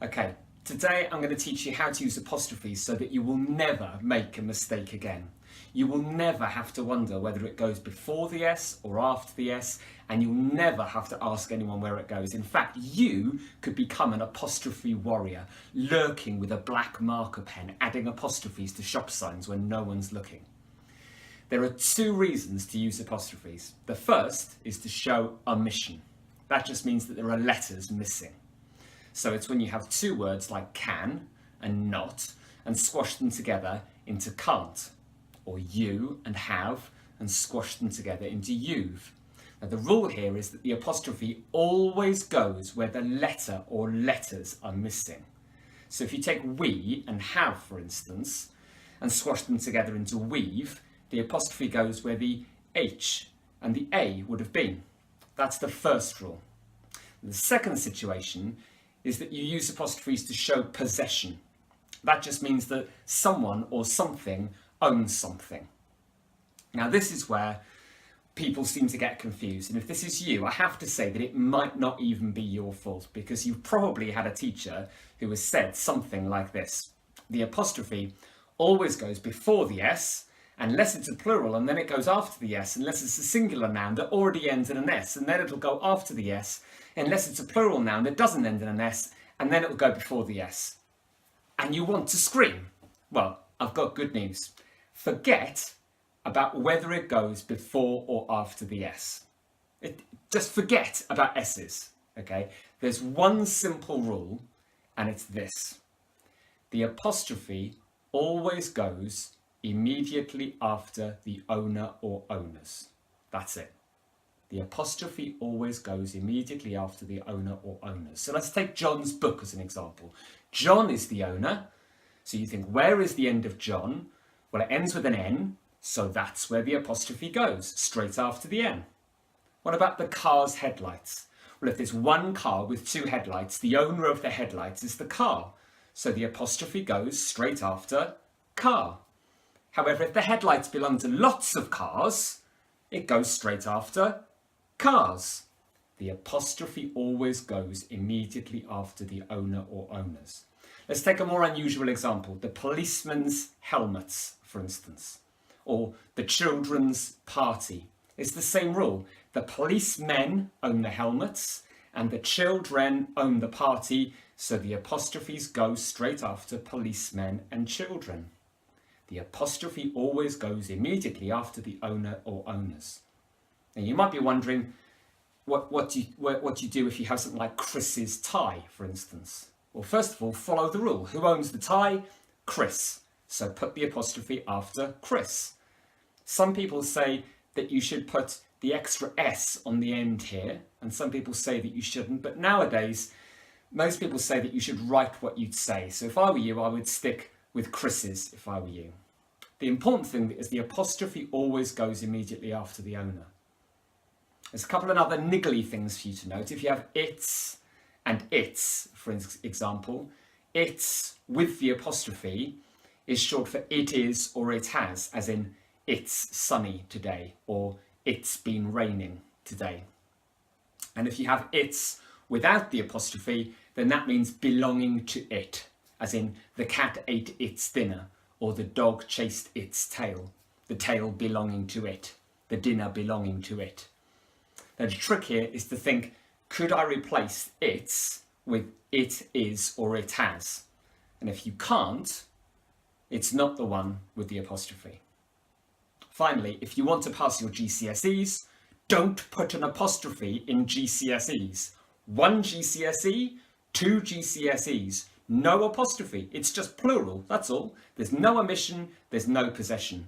Okay, today I'm going to teach you how to use apostrophes so that you will never make a mistake again. You will never have to wonder whether it goes before the S or after the S, and you'll never have to ask anyone where it goes. In fact, you could become an apostrophe warrior, lurking with a black marker pen, adding apostrophes to shop signs when no one's looking. There are two reasons to use apostrophes. The first is to show omission. That just means that there are letters missing. So it's when you have two words like can and not and squash them together into can't, or you and have and squash them together into you've. Now the rule here is that the apostrophe always goes where the letter or letters are missing. So if you take we and have, for instance, and squash them together into we've, the apostrophe goes where the H and the A would have been. That's the first rule. The second situation is that you use apostrophes to show possession. That just means that someone or something owns something. Now this is where people seem to get confused, and if this is you, I have to say that it might not even be your fault, because you've probably had a teacher who has said something like this: the apostrophe always goes before the S unless it's a plural, and then it goes after the S unless it's a singular noun that already ends in an S, and then it'll go after the S unless it's a plural noun that doesn't end in an S, and then it'll go before the S. And you want to scream. Well, I've got good news. Forget about whether it goes before or after the S. Just forget about S's, okay? There's one simple rule, and it's this: the apostrophe always goes immediately after the owner or owners. That's it. The apostrophe always goes immediately after the owner or owners. So let's take John's book as an example. John is the owner. So you think, where is the end of John? Well, it ends with an N, so that's where the apostrophe goes, straight after the N. What about the car's headlights? Well, if there's one car with two headlights, the owner of the headlights is the car. So the apostrophe goes straight after car. However, if the headlights belong to lots of cars, it goes straight after cars. The apostrophe always goes immediately after the owner or owners. Let's take a more unusual example: the policeman's helmets, for instance, or the children's party. It's the same rule. The policemen own the helmets and the children own the party, so the apostrophes go straight after policemen and children. The apostrophe always goes immediately after the owner or owners. Now you might be wondering, what do you do if you have something like Chris's tie, for instance? Well, first of all, follow the rule. Who owns the tie? Chris. So put the apostrophe after Chris. Some people say that you should put the extra S on the end here, and some people say that you shouldn't, but nowadays most people say that you should write what you'd say. So if I were you, I would stick with Chris's if I were you. The important thing is the apostrophe always goes immediately after the owner. There's a couple of other niggly things for you to note. If you have its and its, for example, its with the apostrophe is short for it is or it has, as in it's sunny today or it's been raining today. And if you have its without the apostrophe, then that means belonging to it, as in the cat ate its dinner or the dog chased its tail, the tail belonging to it, the dinner belonging to it. Now the trick here is to think, could I replace its with it is or it has? And if you can't, it's not the one with the apostrophe. Finally, if you want to pass your GCSEs, don't put an apostrophe in GCSEs. 1 GCSE, 2 GCSEs, no apostrophe. It's just plural, that's all. There's no omission, there's no possession.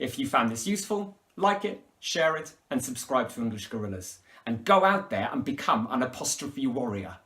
If you found this useful, like it, share it, and subscribe to English Gorillas. And go out there and become an apostrophe warrior.